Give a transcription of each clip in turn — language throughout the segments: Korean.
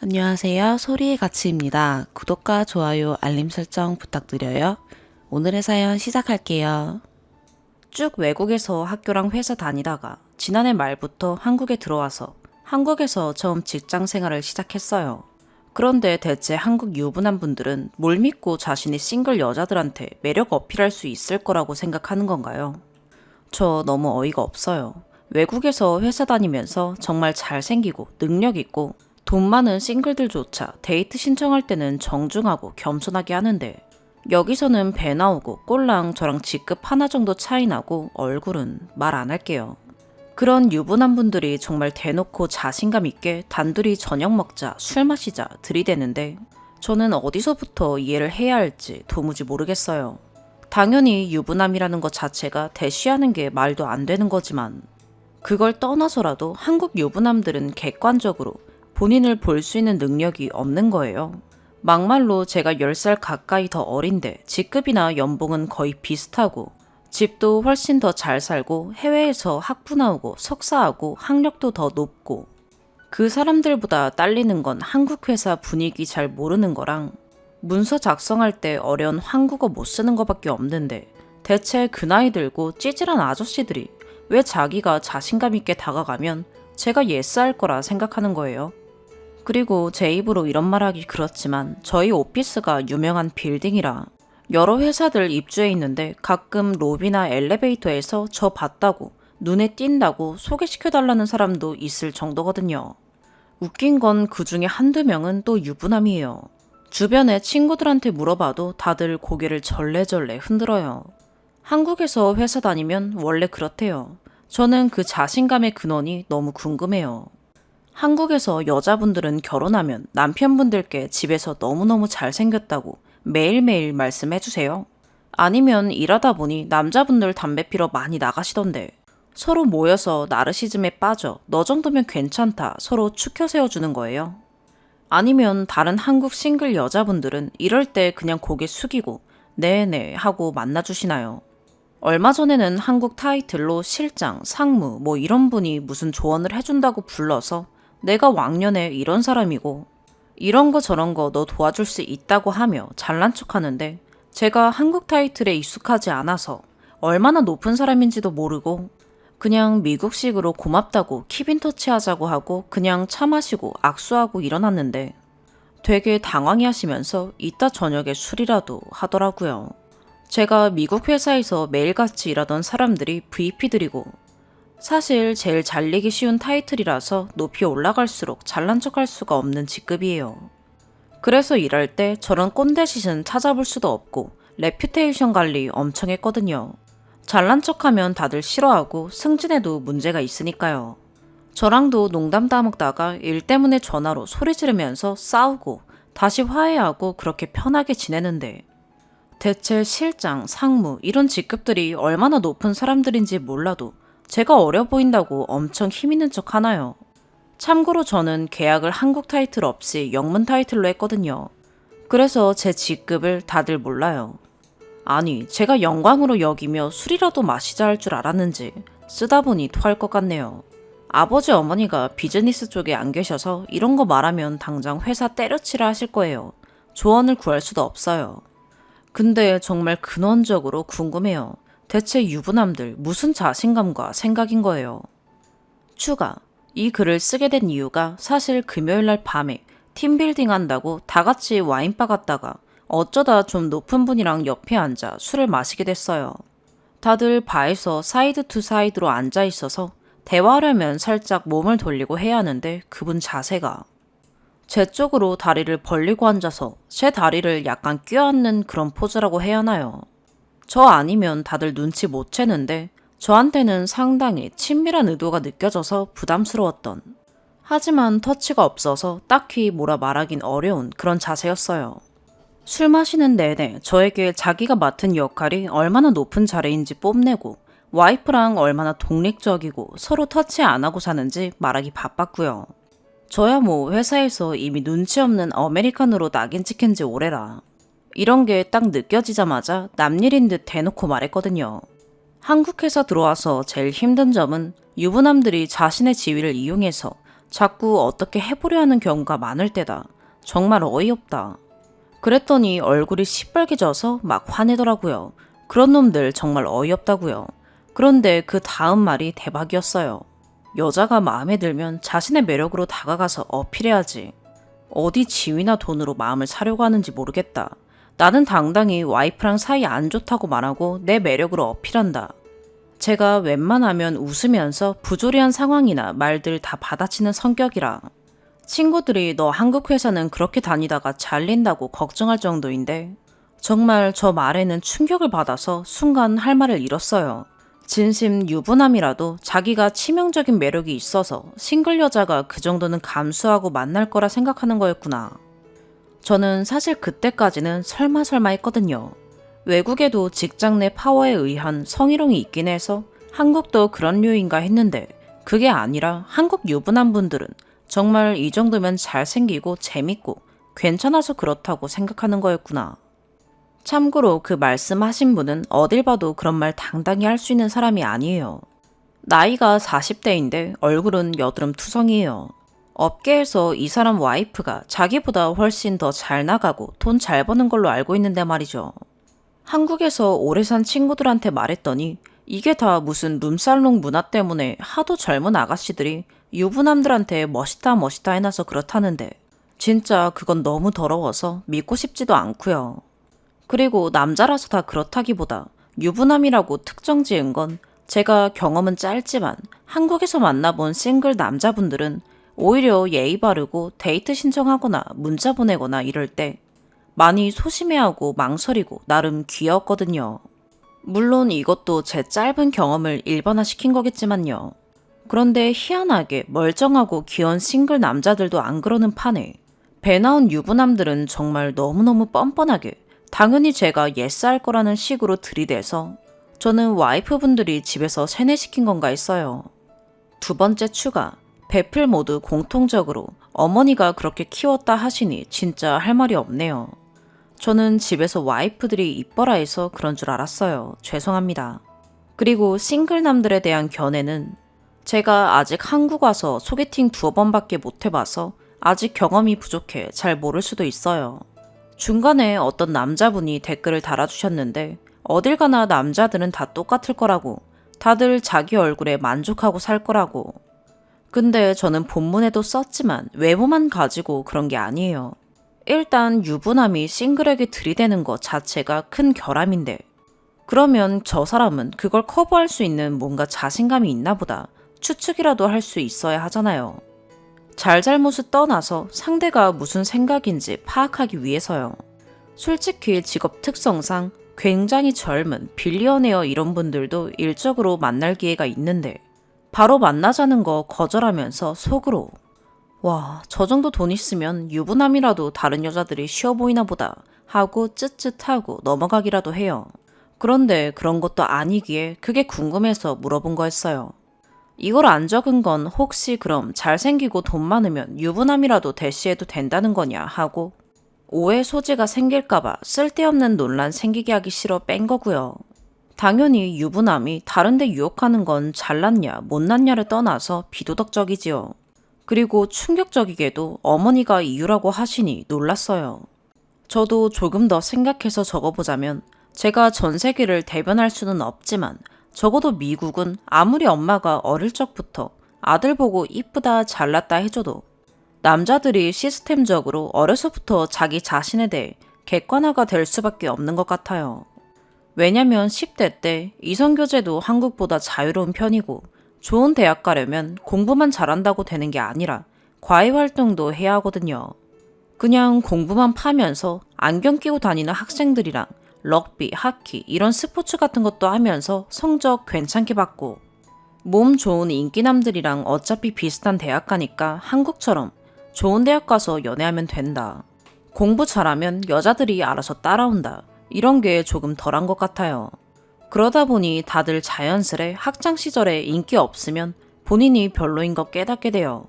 안녕하세요. 소리의 가치입니다. 구독과 좋아요, 알림 설정 부탁드려요. 오늘의 사연 시작할게요. 쭉 외국에서 학교랑 회사 다니다가 지난해 말부터 한국에 들어와서 한국에서 처음 직장 생활을 시작했어요. 그런데 대체 한국 유부남 분들은 뭘 믿고 자신이 싱글 여자들한테 매력 어필할 수 있을 거라고 생각하는 건가요? 저 너무 어이가 없어요. 외국에서 회사 다니면서 정말 잘생기고 능력 있고 돈 많은 싱글들조차 데이트 신청할 때는 정중하고 겸손하게 하는데 여기서는 배 나오고 꼴랑 저랑 직급 하나 정도 차이 나고 얼굴은 말 안 할게요. 그런 유부남 분들이 정말 대놓고 자신감 있게 단둘이 저녁 먹자, 술 마시자 들이대는데 저는 어디서부터 이해를 해야 할지 도무지 모르겠어요. 당연히 유부남이라는 것 자체가 대쉬하는 게 말도 안 되는 거지만 그걸 떠나서라도 한국 유부남들은 객관적으로 본인을 볼 수 있는 능력이 없는 거예요. 막말로 제가 10살 가까이 더 어린데 직급이나 연봉은 거의 비슷하고 집도 훨씬 더 잘 살고 해외에서 학부 나오고 석사하고 학력도 더 높고 그 사람들보다 딸리는 건 한국 회사 분위기 잘 모르는 거랑 문서 작성할 때 어려운 한국어 못 쓰는 거밖에 없는데 대체 그 나이 들고 찌질한 아저씨들이 왜 자기가 자신감 있게 다가가면 제가 예스할 거라 생각하는 거예요. 그리고 제 입으로 이런 말하기 그렇지만 저희 오피스가 유명한 빌딩이라 여러 회사들 입주해 있는데 가끔 로비나 엘리베이터에서 저 봤다고 눈에 띈다고 소개시켜달라는 사람도 있을 정도거든요. 웃긴 건 그 중에 한두 명은 또 유부남이에요. 주변에 친구들한테 물어봐도 다들 고개를 절레절레 흔들어요. 한국에서 회사 다니면 원래 그렇대요. 저는 그 자신감의 근원이 너무 궁금해요. 한국에서 여자분들은 결혼하면 남편분들께 집에서 너무너무 잘생겼다고 매일매일 말씀해주세요. 아니면 일하다 보니 남자분들 담배 피러 많이 나가시던데 서로 모여서 나르시즘에 빠져 너 정도면 괜찮다 서로 추켜 세워주는 거예요. 아니면 다른 한국 싱글 여자분들은 이럴 때 그냥 고개 숙이고 네네 하고 만나주시나요? 얼마 전에는 한국 타이틀로 실장, 상무 뭐 이런 분이 무슨 조언을 해준다고 불러서 내가 왕년에 이런 사람이고 이런 거 저런 거 너 도와줄 수 있다고 하며 잘난 척 하는데 제가 한국 타이틀에 익숙하지 않아서 얼마나 높은 사람인지도 모르고 그냥 미국식으로 고맙다고 킵인터치 하자고 하고 그냥 차 마시고 악수하고 일어났는데 되게 당황해 하시면서 이따 저녁에 술이라도 하더라고요. 제가 미국 회사에서 매일같이 일하던 사람들이 VP들이고 사실 제일 잘리기 쉬운 타이틀이라서 높이 올라갈수록 잘난 척할 수가 없는 직급이에요. 그래서 일할 때 저런 꼰대짓은 찾아볼 수도 없고 레퓨테이션 관리 엄청 했거든요. 잘난 척하면 다들 싫어하고 승진에도 문제가 있으니까요. 저랑도 농담 따먹다가 일 때문에 전화로 소리 지르면서 싸우고 다시 화해하고 그렇게 편하게 지내는데 대체 실장, 상무 이런 직급들이 얼마나 높은 사람들인지 몰라도 제가 어려 보인다고 엄청 힘있는 척 하나요? 참고로 저는 계약을 한국 타이틀 없이 영문 타이틀로 했거든요. 그래서 제 직급을 다들 몰라요. 아니, 제가 영광으로 여기며 술이라도 마시자 할 줄 알았는지 쓰다 보니 토할 것 같네요. 아버지 어머니가 비즈니스 쪽에 안 계셔서 이런 거 말하면 당장 회사 때려치라 하실 거예요. 조언을 구할 수도 없어요. 근데 정말 근원적으로 궁금해요. 대체 유부남들 무슨 자신감과 생각인 거예요? 추가. 이 글을 쓰게 된 이유가 사실 금요일날 밤에 팀빌딩 한다고 다 같이 와인바 갔다가 어쩌다 좀 높은 분이랑 옆에 앉아 술을 마시게 됐어요. 다들 바에서 사이드 투 사이드로 앉아 있어서 대화하려면 살짝 몸을 돌리고 해야 하는데 그분 자세가 제 쪽으로 다리를 벌리고 앉아서 제 다리를 약간 껴안는 그런 포즈라고 해야 하나요? 저 아니면 다들 눈치 못 채는데 저한테는 상당히 친밀한 의도가 느껴져서 부담스러웠던 하지만 터치가 없어서 딱히 뭐라 말하긴 어려운 그런 자세였어요. 술 마시는 내내 저에게 자기가 맡은 역할이 얼마나 높은 자리인지 뽐내고 와이프랑 얼마나 독립적이고 서로 터치 안 하고 사는지 말하기 바빴고요. 저야 뭐 회사에서 이미 눈치 없는 아메리칸으로 낙인 찍힌 지 오래라. 이런 게 딱 느껴지자마자 남일인 듯 대놓고 말했거든요. 한국 회사 들어와서 제일 힘든 점은 유부남들이 자신의 지위를 이용해서 자꾸 어떻게 해보려 하는 경우가 많을 때다. 정말 어이없다. 그랬더니 얼굴이 시뻘개져서 막 화내더라고요. 그런 놈들 정말 어이없다고요. 그런데 그 다음 말이 대박이었어요. 여자가 마음에 들면 자신의 매력으로 다가가서 어필해야지. 어디 지위나 돈으로 마음을 사려고 하는지 모르겠다. 나는 당당히 와이프랑 사이 안 좋다고 말하고 내 매력으로 어필한다. 제가 웬만하면 웃으면서 부조리한 상황이나 말들 다 받아치는 성격이라 친구들이 너 한국 회사는 그렇게 다니다가 잘린다고 걱정할 정도인데 정말 저 말에는 충격을 받아서 순간 할 말을 잃었어요. 진심 유부남이라도 자기가 치명적인 매력이 있어서 싱글 여자가 그 정도는 감수하고 만날 거라 생각하는 거였구나. 저는 사실 그때까지는 설마 했거든요. 외국에도 직장 내 파워에 의한 성희롱이 있긴 해서 한국도 그런 류인가 했는데 그게 아니라 한국 유부남 분들은 정말 이 정도면 잘생기고 재밌고 괜찮아서 그렇다고 생각하는 거였구나. 참고로 그 말씀하신 분은 어딜 봐도 그런 말 당당히 할 수 있는 사람이 아니에요. 나이가 40대인데 얼굴은 여드름투성이에요. 업계에서 이 사람 와이프가 자기보다 훨씬 더 잘 나가고 돈 잘 버는 걸로 알고 있는데 말이죠. 한국에서 오래 산 친구들한테 말했더니 이게 다 무슨 룸살롱 문화 때문에 하도 젊은 아가씨들이 유부남들한테 멋있다 해놔서 그렇다는데 진짜 그건 너무 더러워서 믿고 싶지도 않고요. 그리고 남자라서 다 그렇다기보다 유부남이라고 특정 지은 건 제가 경험은 짧지만 한국에서 만나본 싱글 남자분들은 오히려 예의 바르고 데이트 신청하거나 문자 보내거나 이럴 때 많이 소심해하고 망설이고 나름 귀여웠거든요. 물론 이것도 제 짧은 경험을 일반화시킨 거겠지만요. 그런데 희한하게 멀쩡하고 귀여운 싱글 남자들도 안 그러는 판에 배 나온 유부남들은 정말 너무너무 뻔뻔하게 당연히 제가 예스할 거라는 식으로 들이대서 저는 와이프분들이 집에서 세뇌시킨 건가 했어요. 두 번째 추가, 베플 모두 공통적으로 어머니가 그렇게 키웠다 하시니 진짜 할 말이 없네요. 저는 집에서 와이프들이 이뻐라 해서 그런 줄 알았어요. 죄송합니다. 그리고 싱글남들에 대한 견해는 제가 아직 한국 와서 소개팅 2번밖에 못 해봐서 아직 경험이 부족해 잘 모를 수도 있어요. 중간에 어떤 남자분이 댓글을 달아주셨는데 어딜 가나 남자들은 다 똑같을 거라고 다들 자기 얼굴에 만족하고 살 거라고. 근데 저는 본문에도 썼지만 외모만 가지고 그런 게 아니에요. 일단 유부남이 싱글에게 들이대는 것 자체가 큰 결함인데 그러면 저 사람은 그걸 커버할 수 있는 뭔가 자신감이 있나 보다 추측이라도 할 수 있어야 하잖아요. 잘잘못을 떠나서 상대가 무슨 생각인지 파악하기 위해서요. 솔직히 직업 특성상 굉장히 젊은 빌리어네어 이런 분들도 일적으로 만날 기회가 있는데 바로 만나자는 거 거절하면서 속으로 와, 저 정도 돈 있으면 유부남이라도 다른 여자들이 쉬워 보이나 보다 하고 쯧쯧하고 넘어가기라도 해요. 그런데 그런 것도 아니기에 그게 궁금해서 물어본 거였어요. 이걸 안 적은 건 혹시 그럼 잘생기고 돈 많으면 유부남이라도 대시해도 된다는 거냐 하고 오해 소지가 생길까봐 쓸데없는 논란 생기게 하기 싫어 뺀 거고요. 당연히 유부남이 다른데 유혹하는 건 잘났냐 못났냐를 떠나서 비도덕적이지요. 그리고 충격적이게도 어머니가 이유라고 하시니 놀랐어요. 저도 조금 더 생각해서 적어보자면 제가 전 세계를 대변할 수는 없지만 적어도 미국은 아무리 엄마가 어릴 적부터 아들 보고 이쁘다 잘났다 해줘도 남자들이 시스템적으로 어려서부터 자기 자신에 대해 객관화가 될 수밖에 없는 것 같아요. 왜냐면 10대 때 이성교제도 한국보다 자유로운 편이고 좋은 대학 가려면 공부만 잘한다고 되는 게 아니라 과외활동도 해야 하거든요. 그냥 공부만 파면서 안경 끼고 다니는 학생들이랑 럭비, 하키 이런 스포츠 같은 것도 하면서 성적 괜찮게 받고 몸 좋은 인기남들이랑 어차피 비슷한 대학 가니까 한국처럼 좋은 대학 가서 연애하면 된다. 공부 잘하면 여자들이 알아서 따라온다. 이런 게 조금 덜한 것 같아요. 그러다 보니 다들 자연스레 학창 시절에 인기 없으면 본인이 별로인 거 깨닫게 돼요.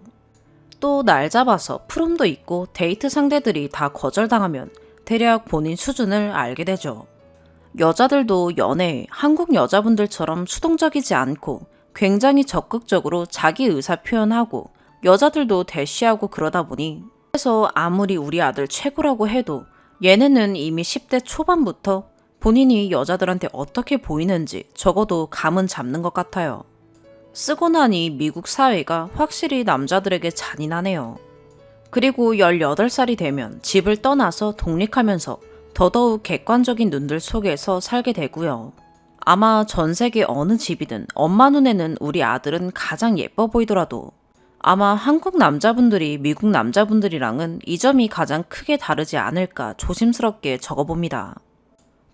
또 날 잡아서 프롬도 있고 데이트 상대들이 다 거절당하면 대략 본인 수준을 알게 되죠. 여자들도 연애에 한국 여자분들처럼 수동적이지 않고 굉장히 적극적으로 자기 의사 표현하고 여자들도 대쉬하고 그러다 보니 그래서 아무리 우리 아들 최고라고 해도 얘네는 이미 10대 초반부터 본인이 여자들한테 어떻게 보이는지 적어도 감은 잡는 것 같아요. 쓰고 나니 미국 사회가 확실히 남자들에게 잔인하네요. 그리고 18살이 되면 집을 떠나서 독립하면서 더더욱 객관적인 눈들 속에서 살게 되고요. 아마 전 세계 어느 집이든 엄마 눈에는 우리 아들은 가장 예뻐 보이더라도 아마 한국 남자분들이 미국 남자분들이랑은 이 점이 가장 크게 다르지 않을까 조심스럽게 적어봅니다.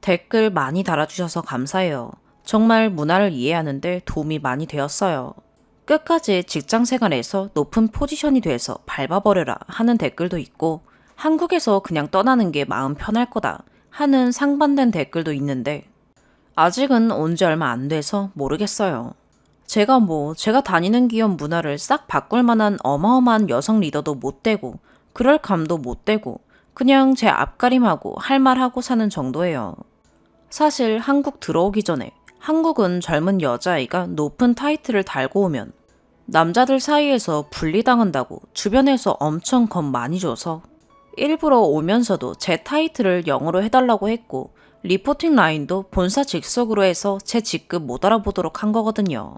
댓글 많이 달아주셔서 감사해요. 정말 문화를 이해하는데 도움이 많이 되었어요. 끝까지 직장 생활에서 높은 포지션이 돼서 밟아버려라 하는 댓글도 있고 한국에서 그냥 떠나는 게 마음 편할 거다 하는 상반된 댓글도 있는데 아직은 온 지 얼마 안 돼서 모르겠어요. 제가 다니는 기업 문화를 싹 바꿀 만한 어마어마한 여성 리더도 못 되고 그럴 감도 못 되고 그냥 제 앞가림하고 할 말하고 사는 정도예요. 사실 한국 들어오기 전에 한국은 젊은 여자아이가 높은 타이틀을 달고 오면 남자들 사이에서 분리당한다고 주변에서 엄청 겁 많이 줘서 일부러 오면서도 제 타이틀을 영어로 해달라고 했고 리포팅 라인도 본사 직속으로 해서 제 직급 못 알아보도록 한 거거든요.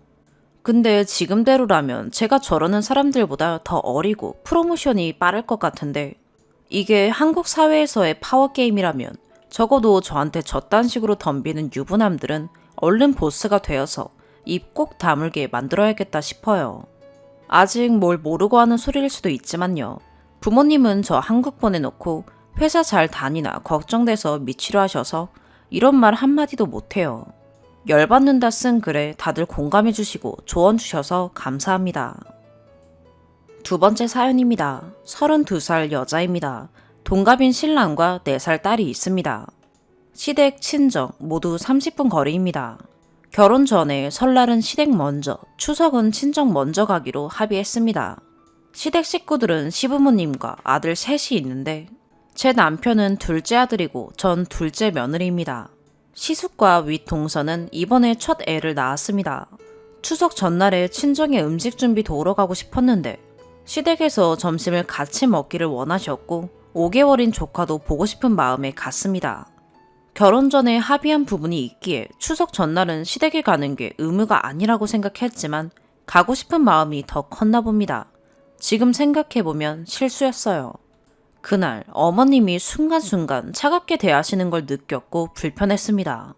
근데 지금대로라면 제가 저러는 사람들보다 더 어리고 프로모션이 빠를 것 같은데 이게 한국 사회에서의 파워게임이라면 적어도 저한테 저딴 식으로 덤비는 유부남들은 얼른 보스가 되어서 입 꼭 다물게 만들어야겠다 싶어요. 아직 뭘 모르고 하는 소리일 수도 있지만요. 부모님은 저 한국 보내놓고 회사 잘 다니나 걱정돼서 미치려 하셔서 이런 말 한마디도 못해요. 열받는다 쓴 글에 다들 공감해주시고 조언 주셔서 감사합니다. 두 번째 사연입니다. 32살 여자입니다. 동갑인 신랑과 4살 딸이 있습니다. 시댁, 친정 모두 30분 거리입니다. 결혼 전에 설날은 시댁 먼저, 추석은 친정 먼저 가기로 합의했습니다. 시댁 식구들은 시부모님과 아들 셋이 있는데 제 남편은 둘째 아들이고 전 둘째 며느리입니다. 시숙과 윗동서는 이번에 첫 애를 낳았습니다. 추석 전날에 친정에 음식 준비 도우러 가고 싶었는데 시댁에서 점심을 같이 먹기를 원하셨고 5개월인 조카도 보고 싶은 마음에 갔습니다. 결혼 전에 합의한 부분이 있기에 추석 전날은 시댁에 가는 게 의무가 아니라고 생각했지만 가고 싶은 마음이 더 컸나 봅니다. 지금 생각해보면 실수였어요. 그날 어머님이 순간순간 차갑게 대하시는 걸 느꼈고 불편했습니다.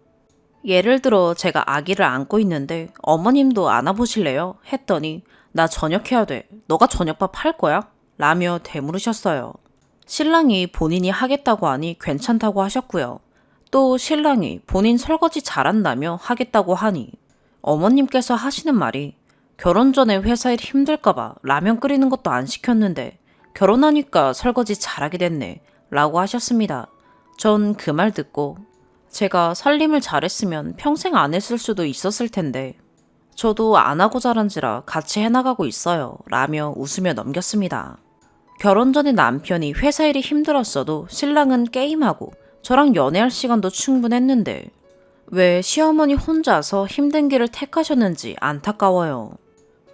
예를 들어 제가 아기를 안고 있는데 어머님도 안아보실래요? 했더니 나 저녁해야 돼. 너가 저녁밥 할 거야? 라며 되물으셨어요. 신랑이 본인이 하겠다고 하니 괜찮다고 하셨고요. 또 신랑이 본인 설거지 잘한다며 하겠다고 하니 어머님께서 하시는 말이 결혼 전에 회사 일 힘들까봐 라면 끓이는 것도 안 시켰는데 결혼하니까 설거지 잘하게 됐네 라고 하셨습니다. 전 그 말 듣고 제가 살림을 잘했으면 평생 안 했을 수도 있었을 텐데 저도 안 하고 자란지라 같이 해나가고 있어요 라며 웃으며 넘겼습니다. 결혼 전에 남편이 회사 일이 힘들었어도 신랑은 게임하고 저랑 연애할 시간도 충분했는데 왜 시어머니 혼자서 힘든 길을 택하셨는지 안타까워요.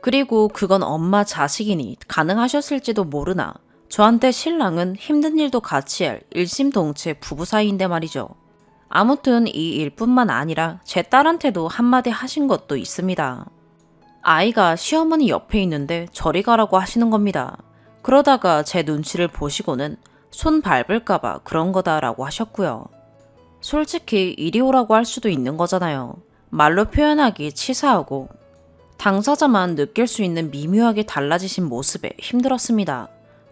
그리고 그건 엄마 자식이니 가능하셨을지도 모르나 저한테 신랑은 힘든 일도 같이 할 일심동체 부부 사이인데 말이죠. 아무튼 이 일뿐만 아니라 제 딸한테도 한마디 하신 것도 있습니다. 아이가 시어머니 옆에 있는데 저리 가라고 하시는 겁니다. 그러다가 제 눈치를 보시고는 손 밟을까봐 그런 거다라고 하셨고요. 솔직히 이리 오라고 할 수도 있는 거잖아요. 말로 표현하기 치사하고 당사자만 느낄 수 있는 미묘하게 달라지신 모습에 힘들었습니다.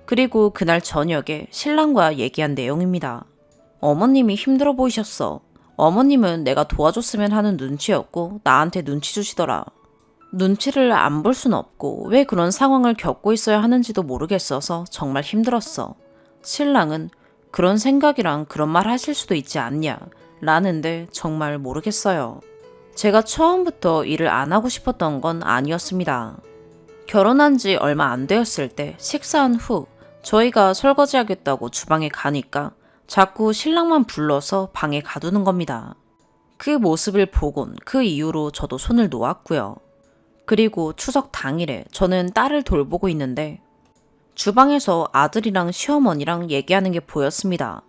그리고 그날 저녁에 신랑과 얘기한 내용입니다. 어머님이 힘들어 보이셨어. 어머님은 내가 도와줬으면 하는 눈치였고 나한테 눈치 주시더라. 눈치를 안 볼 순 없고 왜 그런 상황을 겪고 있어야 하는지도 모르겠어서 정말 힘들었어. 신랑은 그런 생각이랑 그런 말 하실 수도 있지 않냐 라는데 정말 모르겠어요. 제가 처음부터 일을 안 하고 싶었던 건 아니었습니다. 결혼한 지 얼마 안 되었을 때 식사한 후 저희가 설거지하겠다고 주방에 가니까 자꾸 신랑만 불러서 방에 가두는 겁니다. 그 모습을 보곤 그 이후로 저도 손을 놓았고요. 그리고 추석 당일에 저는 딸을 돌보고 있는데 주방에서 아들이랑 시어머니랑 얘기하는 게 보였습니다.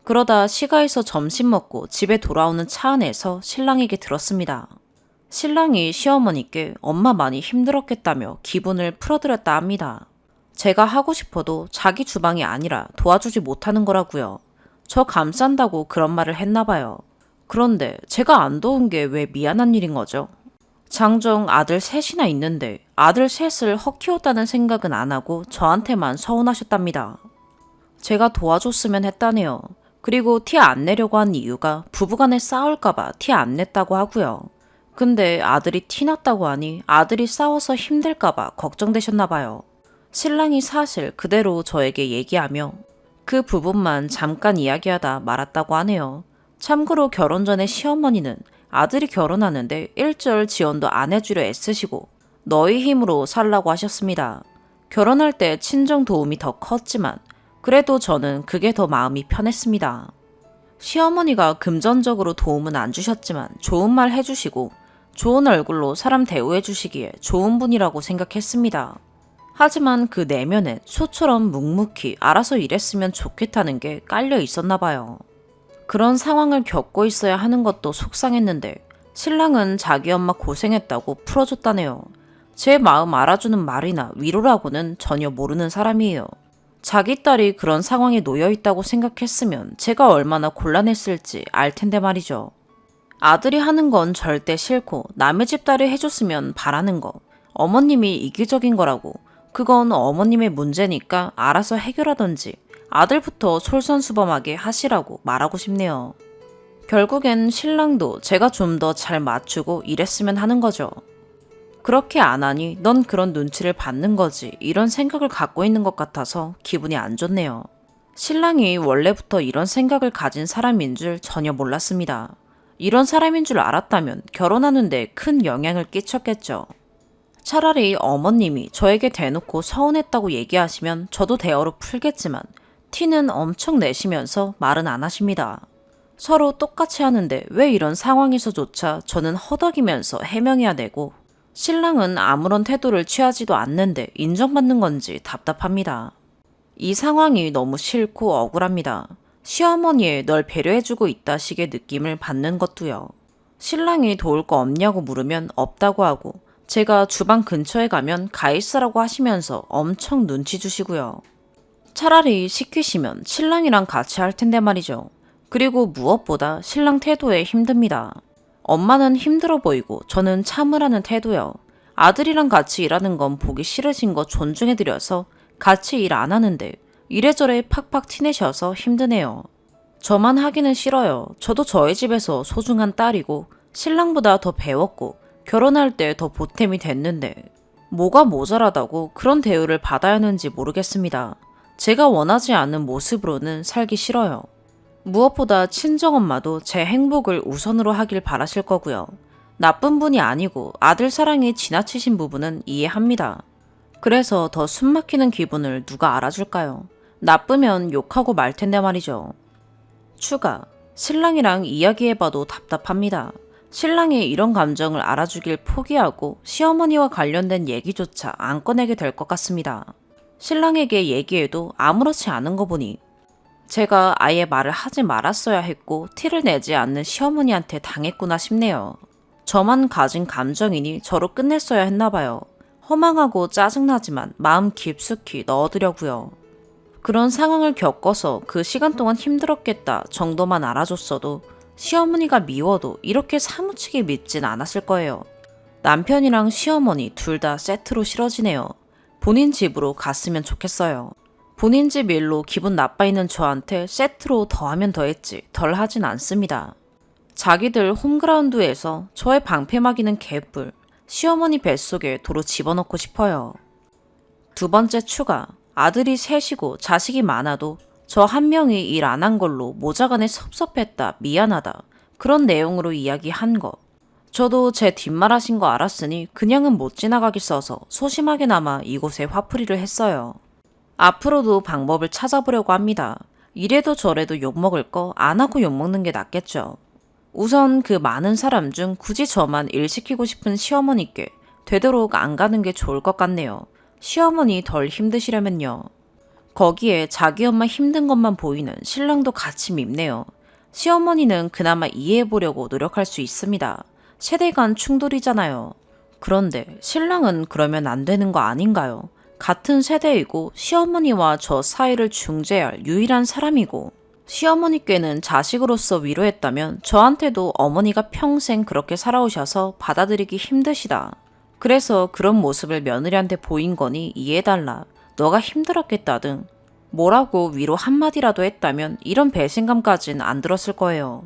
그러다 시가에서 점심 먹고 집에 돌아오는 차 안에서 신랑에게 들었습니다. 신랑이 시어머니께 엄마 많이 힘들었겠다며 기분을 풀어드렸다 합니다. 제가 하고 싶어도 자기 주방이 아니라 도와주지 못하는 거라고요. 저 감싼다고 그런 말을 했나 봐요. 그런데 제가 안 도운 게 왜 미안한 일인 거죠? 장정 아들 셋이나 있는데 아들 셋을 헉 키웠다는 생각은 안 하고 저한테만 서운하셨답니다. 제가 도와줬으면 했다네요. 그리고 티 안 내려고 한 이유가 부부간에 싸울까봐 티 안 냈다고 하고요. 근데 아들이 티 났다고 하니 아들이 싸워서 힘들까봐 걱정되셨나봐요. 신랑이 사실 그대로 저에게 얘기하며 그 부분만 잠깐 이야기하다 말았다고 하네요. 참고로 결혼 전에 시어머니는 아들이 결혼하는데 일절 지원도 안 해주려 애쓰시고 너희 힘으로 살라고 하셨습니다. 결혼할 때 친정 도움이 더 컸지만 그래도 저는 그게 더 마음이 편했습니다. 시어머니가 금전적으로 도움은 안 주셨지만 좋은 말 해주시고 좋은 얼굴로 사람 대우해 주시기에 좋은 분이라고 생각했습니다. 하지만 그 내면엔 소처럼 묵묵히 알아서 일했으면 좋겠다는 게 깔려 있었나 봐요. 그런 상황을 겪고 있어야 하는 것도 속상했는데 신랑은 자기 엄마 고생했다고 풀어줬다네요. 제 마음 알아주는 말이나 위로라고는 전혀 모르는 사람이에요. 자기 딸이 그런 상황에 놓여 있다고 생각했으면 제가 얼마나 곤란했을지 알 텐데 말이죠. 아들이 하는 건 절대 싫고 남의 집 딸이 해줬으면 바라는 거. 어머님이 이기적인 거라고. 그건 어머님의 문제니까 알아서 해결하던지 아들부터 솔선수범하게 하시라고 말하고 싶네요. 결국엔 신랑도 제가 좀 더 잘 맞추고 이랬으면 하는 거죠. 그렇게 안 하니 넌 그런 눈치를 받는 거지 이런 생각을 갖고 있는 것 같아서 기분이 안 좋네요. 신랑이 원래부터 이런 생각을 가진 사람인 줄 전혀 몰랐습니다. 이런 사람인 줄 알았다면 결혼하는데 큰 영향을 끼쳤겠죠. 차라리 어머님이 저에게 대놓고 서운했다고 얘기하시면 저도 대화로 풀겠지만 티는 엄청 내시면서 말은 안 하십니다. 서로 똑같이 하는데 왜 이런 상황에서조차 저는 허덕이면서 해명해야 되고 신랑은 아무런 태도를 취하지도 않는데 인정받는 건지 답답합니다. 이 상황이 너무 싫고 억울합니다. 시어머니의 널 배려해주고 있다 식의 느낌을 받는 것도요. 신랑이 도울 거 없냐고 물으면 없다고 하고 제가 주방 근처에 가면 가 있으라고 하시면서 엄청 눈치 주시고요. 차라리 시키시면 신랑이랑 같이 할 텐데 말이죠. 그리고 무엇보다 신랑 태도에 힘듭니다. 엄마는 힘들어 보이고 저는 참으라는 태도요. 아들이랑 같이 일하는 건 보기 싫으신 거 존중해드려서 같이 일 안 하는데 이래저래 팍팍 티내셔서 힘드네요. 저만 하기는 싫어요. 저도 저희 집에서 소중한 딸이고 신랑보다 더 배웠고 결혼할 때 더 보탬이 됐는데 뭐가 모자라다고 그런 대우를 받아야 하는지 모르겠습니다. 제가 원하지 않는 모습으로는 살기 싫어요. 무엇보다 친정엄마도 제 행복을 우선으로 하길 바라실 거고요. 나쁜 분이 아니고 아들 사랑이 지나치신 부분은 이해합니다. 그래서 더 숨막히는 기분을 누가 알아줄까요? 나쁘면 욕하고 말 텐데 말이죠. 추가, 신랑이랑 이야기해봐도 답답합니다. 신랑이 이런 감정을 알아주길 포기하고 시어머니와 관련된 얘기조차 안 꺼내게 될 것 같습니다. 신랑에게 얘기해도 아무렇지 않은 거 보니 제가 아예 말을 하지 말았어야 했고 티를 내지 않는 시어머니한테 당했구나 싶네요. 저만 가진 감정이니 저로 끝냈어야 했나 봐요. 허망하고 짜증나지만 마음 깊숙이 넣어두려고요. 그런 상황을 겪어서 그 시간 동안 힘들었겠다 정도만 알아줬어도 시어머니가 미워도 이렇게 사무치게 밉진 않았을 거예요. 남편이랑 시어머니 둘 다 세트로 싫어지네요. 본인 집으로 갔으면 좋겠어요. 본인 집 일로 기분 나빠 있는 저한테 세트로 더하면 더했지 덜 하진 않습니다. 자기들 홈그라운드에서 저의 방패막이는 개뿔, 시어머니 뱃속에 도로 집어넣고 싶어요. 두 번째 추가, 아들이 셋이고 자식이 많아도 저 한 명이 일 안 한 걸로 모자간에 섭섭했다, 미안하다 그런 내용으로 이야기한 거. 저도 제 뒷말하신 거 알았으니 그냥은 못 지나가기 써서 소심하게나마 이곳에 화풀이를 했어요. 앞으로도 방법을 찾아보려고 합니다. 이래도 저래도 욕먹을 거 안 하고 욕먹는 게 낫겠죠. 우선 그 많은 사람 중 굳이 저만 일 시키고 싶은 시어머니께 되도록 안 가는 게 좋을 것 같네요. 시어머니 덜 힘드시려면요. 거기에 자기 엄마 힘든 것만 보이는 신랑도 같이 밉네요. 시어머니는 그나마 이해해보려고 노력할 수 있습니다. 세대 간 충돌이잖아요. 그런데 신랑은 그러면 안 되는 거 아닌가요? 같은 세대이고 시어머니와 저 사이를 중재할 유일한 사람이고 시어머니께는 자식으로서 위로했다면 저한테도 어머니가 평생 그렇게 살아오셔서 받아들이기 힘드시다. 그래서 그런 모습을 며느리한테 보인 거니 이해해달라. 너가 힘들었겠다 등 뭐라고 위로 한마디라도 했다면 이런 배신감까진 안 들었을 거예요.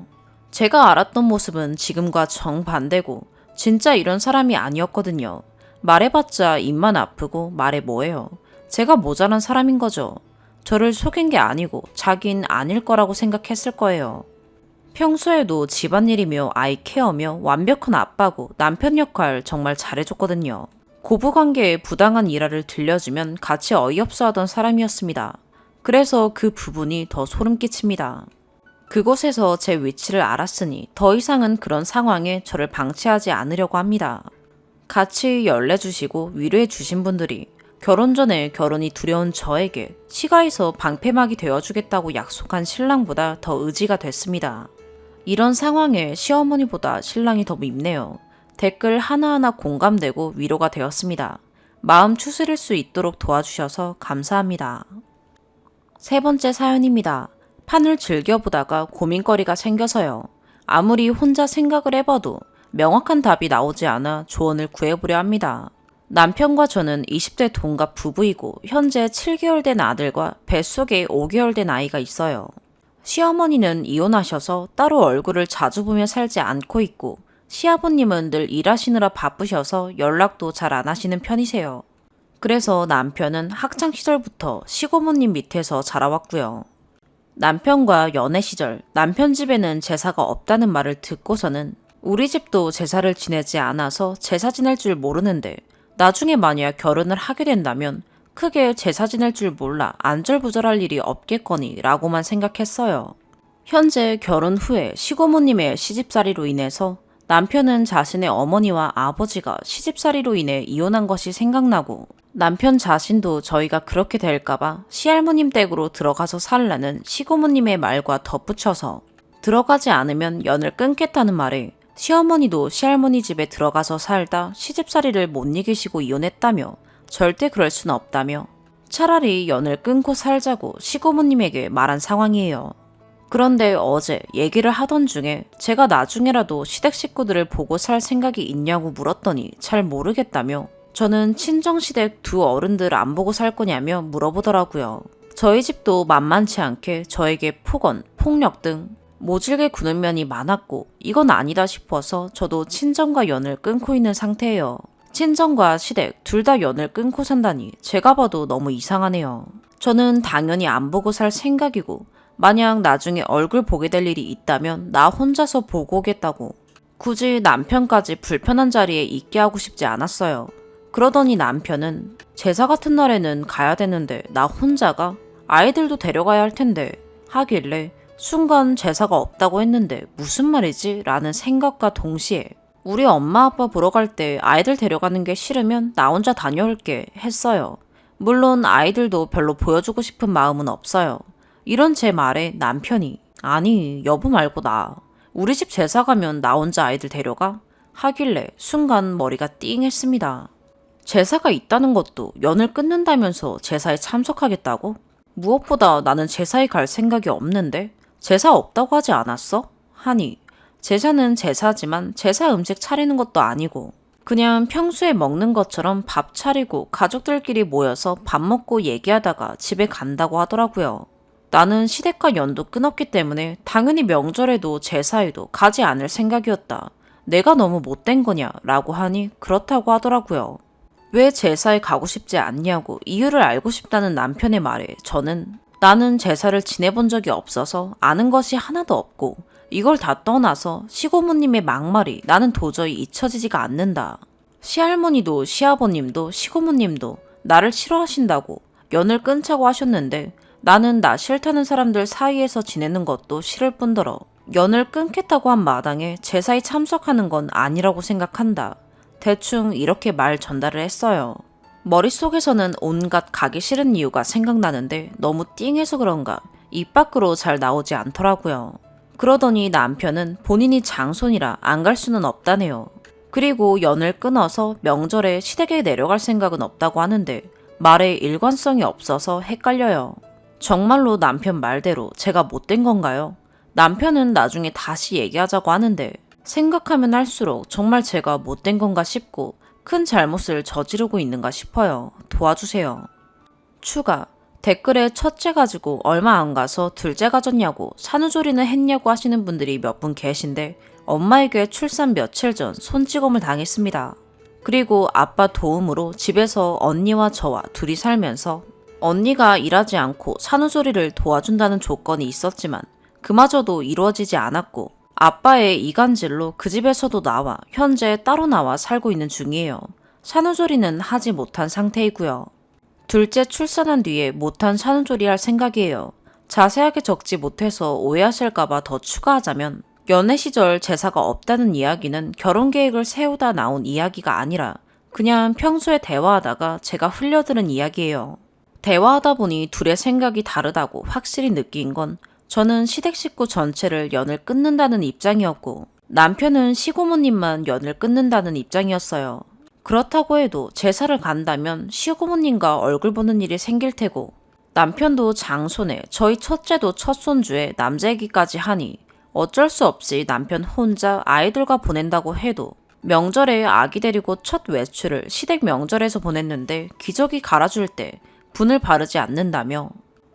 제가 알았던 모습은 지금과 정반대고 진짜 이런 사람이 아니었거든요. 말해봤자 입만 아프고 말해 뭐해요. 제가 모자란 사람인 거죠. 저를 속인 게 아니고 자긴 아닐 거라고 생각했을 거예요. 평소에도 집안일이며 아이 케어며 완벽한 아빠고 남편 역할 정말 잘해줬거든요. 고부관계에 부당한 일화를 들려주면 같이 어이없어 하던 사람이었습니다. 그래서 그 부분이 더 소름 끼칩니다. 그곳에서 제 위치를 알았으니 더 이상은 그런 상황에 저를 방치하지 않으려고 합니다. 같이 연례주시고 위로해주신 분들이 결혼 전에 결혼이 두려운 저에게 시가에서 방패막이 되어주겠다고 약속한 신랑보다 더 의지가 됐습니다. 이런 상황에 시어머니보다 신랑이 더 밉네요. 댓글 하나하나 공감되고 위로가 되었습니다. 마음 추스릴 수 있도록 도와주셔서 감사합니다. 세 번째 사연입니다. 판을 즐겨보다가 고민거리가 생겨서요. 아무리 혼자 생각을 해봐도 명확한 답이 나오지 않아 조언을 구해보려 합니다. 남편과 저는 20대 동갑 부부이고 현재 7개월 된 아들과 뱃속에 5개월 된 아이가 있어요. 시어머니는 이혼하셔서 따로 얼굴을 자주 보며 살지 않고 있고 시아버님은 늘 일하시느라 바쁘셔서 연락도 잘 안 하시는 편이세요. 그래서 남편은 학창시절부터 시고모님 밑에서 자라왔고요. 남편과 연애 시절 남편 집에는 제사가 없다는 말을 듣고서는 우리 집도 제사를 지내지 않아서 제사 지낼 줄 모르는데 나중에 만약 결혼을 하게 된다면 크게 제사 지낼 줄 몰라 안절부절할 일이 없겠거니 라고만 생각했어요. 현재 결혼 후에 시고모님의 시집살이로 인해서 남편은 자신의 어머니와 아버지가 시집살이로 인해 이혼한 것이 생각나고 남편 자신도 저희가 그렇게 될까봐 시할머님 댁으로 들어가서 살라는 시고모님의 말과 덧붙여서 들어가지 않으면 연을 끊겠다는 말에 시어머니도 시할머니 집에 들어가서 살다 시집살이를 못 이기시고 이혼했다며 절대 그럴 수는 없다며 차라리 연을 끊고 살자고 시고모님에게 말한 상황이에요. 그런데 어제 얘기를 하던 중에 제가 나중에라도 시댁 식구들을 보고 살 생각이 있냐고 물었더니 잘 모르겠다며 저는 친정시댁 두 어른들 안 보고 살 거냐며 물어보더라고요. 저희 집도 만만치 않게 저에게 폭언, 폭력 등 모질게 구는 면이 많았고 이건 아니다 싶어서 저도 친정과 연을 끊고 있는 상태예요. 친정과 시댁 둘 다 연을 끊고 산다니 제가 봐도 너무 이상하네요. 저는 당연히 안 보고 살 생각이고 만약 나중에 얼굴 보게 될 일이 있다면 나 혼자서 보고 오겠다고 굳이 남편까지 불편한 자리에 있게 하고 싶지 않았어요. 그러더니 남편은 제사 같은 날에는 가야 되는데 나 혼자가 아이들도 데려가야 할 텐데 하길래 순간 제사가 없다고 했는데 무슨 말이지? 라는 생각과 동시에 우리 엄마 아빠 보러 갈 때 아이들 데려가는 게 싫으면 나 혼자 다녀올게 했어요. 물론 아이들도 별로 보여주고 싶은 마음은 없어요. 이런 제 말에 남편이 아니 여보 말고 나 우리 집 제사 가면 나 혼자 아이들 데려가? 하길래 순간 머리가 띵 했습니다. 제사가 있다는 것도 연을 끊는다면서 제사에 참석하겠다고? 무엇보다 나는 제사에 갈 생각이 없는데 제사 없다고 하지 않았어? 하니 제사는 제사지만 제사 음식 차리는 것도 아니고 그냥 평소에 먹는 것처럼 밥 차리고 가족들끼리 모여서 밥 먹고 얘기하다가 집에 간다고 하더라고요. 나는 시댁과 연도 끊었기 때문에 당연히 명절에도 제사에도 가지 않을 생각이었다. 내가 너무 못된 거냐? 라고 하니 그렇다고 하더라고요. 왜 제사에 가고 싶지 않냐고 이유를 알고 싶다는 남편의 말에 저는 나는 제사를 지내본 적이 없어서 아는 것이 하나도 없고 이걸 다 떠나서 시고모님의 막말이 나는 도저히 잊혀지지가 않는다. 시할머니도 시아버님도 시고모님도 나를 싫어하신다고 연을 끊자고 하셨는데 나는 나 싫다는 사람들 사이에서 지내는 것도 싫을 뿐더러 연을 끊겠다고 한 마당에 제사에 참석하는 건 아니라고 생각한다. 대충 이렇게 말 전달을 했어요. 머릿속에서는 온갖 가기 싫은 이유가 생각나는데 너무 띵해서 그런가 입 밖으로 잘 나오지 않더라고요. 그러더니 남편은 본인이 장손이라 안 갈 수는 없다네요. 그리고 연을 끊어서 명절에 시댁에 내려갈 생각은 없다고 하는데 말에 일관성이 없어서 헷갈려요. 정말로 남편 말대로 제가 못된 건가요? 남편은 나중에 다시 얘기하자고 하는데 생각하면 할수록 정말 제가 못된 건가 싶고 큰 잘못을 저지르고 있는가 싶어요. 도와주세요. 추가. 댓글에 첫째 가지고 얼마 안 가서 둘째 가졌냐고 산후조리는 했냐고 하시는 분들이 몇 분 계신데 엄마에게 출산 며칠 전 손찌검을 당했습니다. 그리고 아빠 도움으로 집에서 언니와 저와 둘이 살면서 언니가 일하지 않고 산후조리를 도와준다는 조건이 있었지만 그마저도 이루어지지 않았고 아빠의 이간질로 그 집에서도 나와 현재 따로 나와 살고 있는 중이에요. 산후조리는 하지 못한 상태이고요. 둘째 출산한 뒤에 못한 산후조리 할 생각이에요. 자세하게 적지 못해서 오해하실까봐 더 추가하자면 연애 시절 제사가 없다는 이야기는 결혼 계획을 세우다 나온 이야기가 아니라 그냥 평소에 대화하다가 제가 흘려들은 이야기예요. 대화하다 보니 둘의 생각이 다르다고 확실히 느낀 건 저는 시댁 식구 전체를 연을 끊는다는 입장이었고 남편은 시고모님만 연을 끊는다는 입장이었어요. 그렇다고 해도 제사를 간다면 시고모님과 얼굴 보는 일이 생길 테고 남편도 장손에 저희 첫째도 첫 손주에 남자 애기까지 하니 어쩔 수 없이 남편 혼자 아이들과 보낸다고 해도 명절에 아기 데리고 첫 외출을 시댁 명절에서 보냈는데 기저귀 갈아줄 때 분을 바르지 않는다며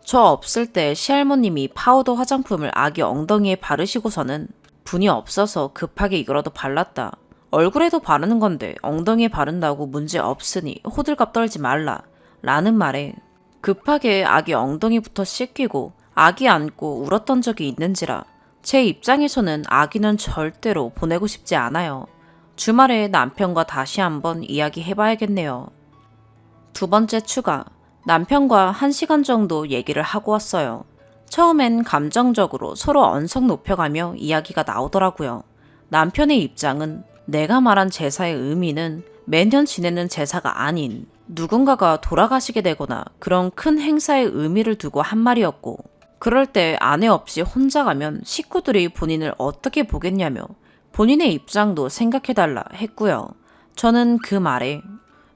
저 없을 때 시할머님이 파우더 화장품을 아기 엉덩이에 바르시고서는 분이 없어서 급하게 이거라도 발랐다. 얼굴에도 바르는 건데 엉덩이에 바른다고 문제 없으니 호들갑 떨지 말라 라는 말에 급하게 아기 엉덩이부터 씻기고 아기 안고 울었던 적이 있는지라 제 입장에서는 아기는 절대로 보내고 싶지 않아요. 주말에 남편과 다시 한번 이야기해봐야겠네요. 두 번째 추가. 남편과 1시간 정도 얘기를 하고 왔어요. 처음엔 감정적으로 서로 언성 높여가며 이야기가 나오더라고요. 남편의 입장은 내가 말한 제사의 의미는 매년 지내는 제사가 아닌 누군가가 돌아가시게 되거나 그런 큰 행사의 의미를 두고 한 말이었고 그럴 때 아내 없이 혼자 가면 식구들이 본인을 어떻게 보겠냐며 본인의 입장도 생각해달라 했고요. 저는 그 말에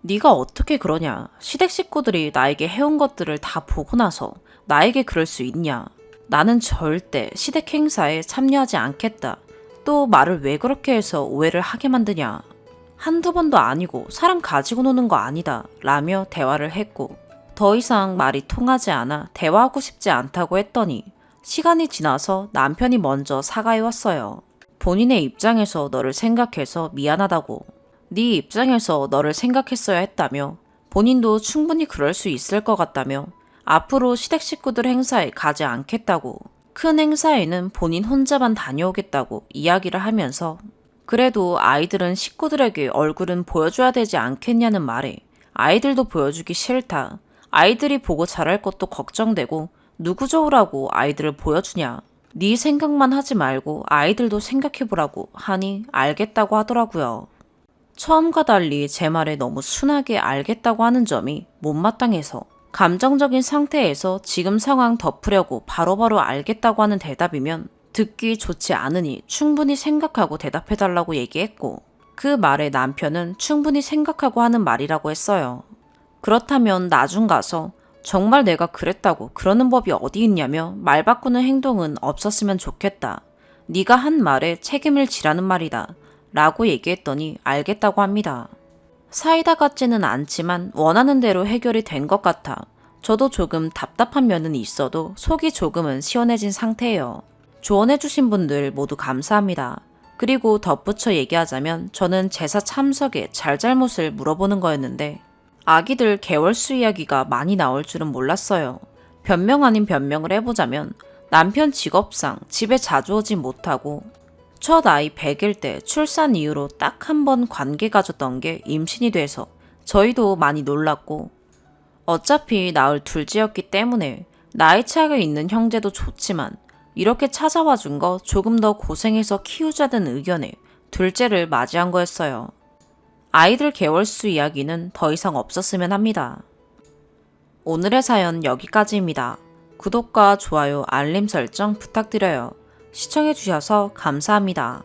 네가 어떻게 그러냐. 시댁 식구들이 나에게 해온 것들을 다 보고 나서 나에게 그럴 수 있냐. 나는 절대 시댁 행사에 참여하지 않겠다. 또 말을 왜 그렇게 해서 오해를 하게 만드냐. 한두 번도 아니고 사람 가지고 노는 거 아니다. 라며 대화를 했고 더 이상 말이 통하지 않아 대화하고 싶지 않다고 했더니 시간이 지나서 남편이 먼저 사과해왔어요. 본인의 입장에서 너를 생각해서 미안하다고. 네 입장에서 너를 생각했어야 했다며 본인도 충분히 그럴 수 있을 것 같다며 앞으로 시댁 식구들 행사에 가지 않겠다고 큰 행사에는 본인 혼자만 다녀오겠다고 이야기를 하면서 그래도 아이들은 식구들에게 얼굴은 보여줘야 되지 않겠냐는 말에 아이들도 보여주기 싫다. 아이들이 보고 자랄 것도 걱정되고 누구 좋으라고 아이들을 보여주냐. 네 생각만 하지 말고 아이들도 생각해보라고 하니 알겠다고 하더라고요. 처음과 달리 제 말에 너무 순하게 알겠다고 하는 점이 못마땅해서 감정적인 상태에서 지금 상황 덮으려고 바로바로 알겠다고 하는 대답이면 듣기 좋지 않으니 충분히 생각하고 대답해달라고 얘기했고 그 말에 남편은 충분히 생각하고 하는 말이라고 했어요. 그렇다면 나중 가서 정말 내가 그랬다고 그러는 법이 어디 있냐며 말 바꾸는 행동은 없었으면 좋겠다. 네가 한 말에 책임을 지라는 말이다. 라고 얘기했더니 알겠다고 합니다. 사이다 같지는 않지만 원하는 대로 해결이 된 것 같아 저도 조금 답답한 면은 있어도 속이 조금은 시원해진 상태예요. 조언해주신 분들 모두 감사합니다. 그리고 덧붙여 얘기하자면 저는 제사 참석에 잘잘못을 물어보는 거였는데 아기들 개월수 이야기가 많이 나올 줄은 몰랐어요. 변명 아닌 변명을 해보자면 남편 직업상 집에 자주 오지 못하고 첫 아이 100일 때 출산 이후로 딱 한 번 관계 가졌던 게 임신이 돼서 저희도 많이 놀랐고 어차피 낳을 둘째였기 때문에 나이 차이가 있는 형제도 좋지만 이렇게 찾아와 준 거 조금 더 고생해서 키우자는 의견에 둘째를 맞이한 거였어요. 아이들 개월수 이야기는 더 이상 없었으면 합니다. 오늘의 사연 여기까지입니다. 구독과 좋아요, 알림 설정 부탁드려요. 시청해주셔서 감사합니다.